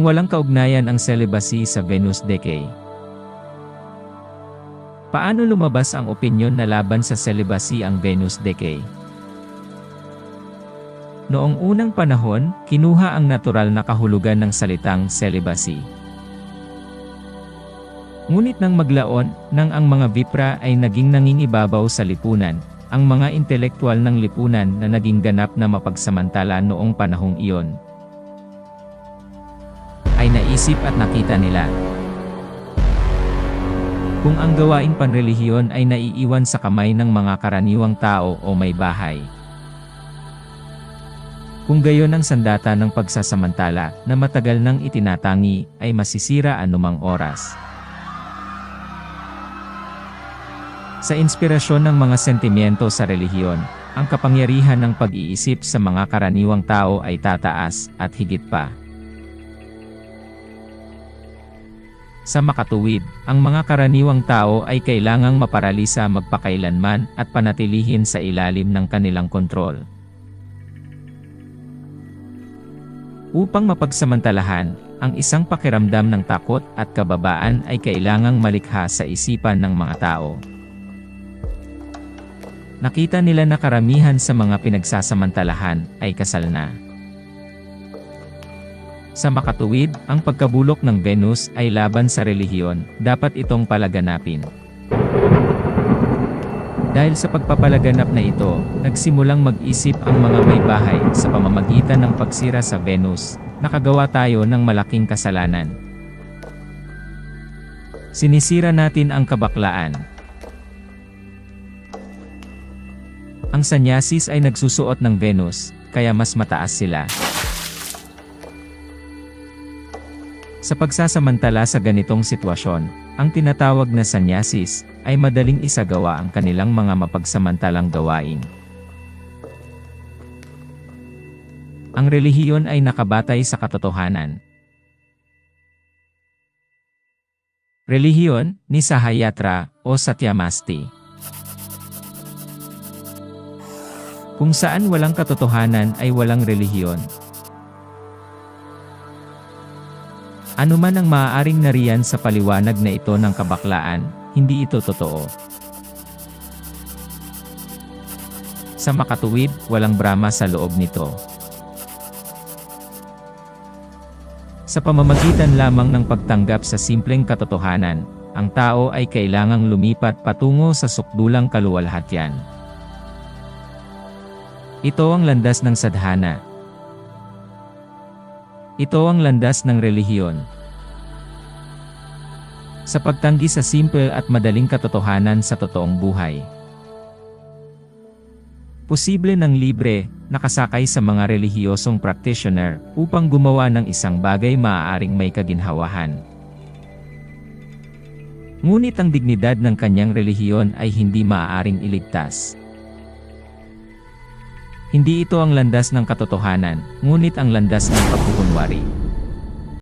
Kung walang kaugnayan ang celibacy sa Venus decay. Paano lumabas ang opinyon na laban sa celibacy ang Venus decay? Noong unang panahon, kinuha ang natural na kahulugan ng salitang celibacy. Ngunit nang maglaon, nang ang mga Vipra ay naging nangingibabaw sa lipunan, ang mga intelektual ng lipunan na naging ganap na mapagsamantala noong panahong iyon, ay naisip at nakita nila kung ang gawaing panrelihiyon ay naiiwan sa kamay ng mga karaniwang tao o may bahay. Kung gayon ang sandata ng pagsasamantala na matagal nang itinatangi ay masisira anumang oras. Sa inspirasyon ng mga sentimiento sa relihiyon, ang kapangyarihan ng pag-iisip sa mga karaniwang tao ay tataas at higit pa. Sa makatuwid, ang mga karaniwang tao ay kailangang maparalisa magpakailanman at panatilihin sa ilalim ng kanilang kontrol. Upang mapagsamantalahan, ang isang pakiramdam ng takot at kababaan ay kailangang malikha sa isipan ng mga tao. Nakita nila na karamihan sa mga pinagsasamantalahan ay kasal na. Sa makatuwid, ang pagkabulok ng Venus ay laban sa relihiyon, dapat itong palaganapin. Dahil sa pagpapalaganap na ito, nagsimulang mag-isip ang mga may bahay sa pamamagitan ng pagsira sa Venus, nakagawa tayo ng malaking kasalanan. Sinisira natin ang kabaklaan. Ang sanyasis ay nagsusuot ng Venus, kaya mas mataas sila. Sa pagsasamantala sa ganitong sitwasyon, ang tinatawag na sanyasis ay madaling isagawa ang kanilang mga mapagsamantalang gawain. Ang relihiyon ay nakabatay sa katotohanan. Relihiyon ni Sahayatra o Satyamasti. Kung saan walang katotohanan ay walang relihiyon. Ano man ang maaaring nariyan sa paliwanag na ito ng kabaklaan, hindi ito totoo. Sa makatuwid, walang Brahma sa loob nito. Sa pamamagitan lamang ng pagtanggap sa simpleng katotohanan, ang tao ay kailangang lumipat patungo sa sukdulang kaluwalhatian. Ito ang landas ng sadhana. Ito ang landas ng relihiyon. Sa pagtanggi sa simple at madaling katotohanan sa totoong buhay. Posible ng libre, nakasakay sa mga relihiyosong practitioner upang gumawa ng isang bagay maaaring may kaginhawahan. Ngunit ang dignidad ng kanyang relihiyon ay hindi maaaring iligtas. Hindi ito ang landas ng katotohanan, ngunit ang landas ng pagkukunwari.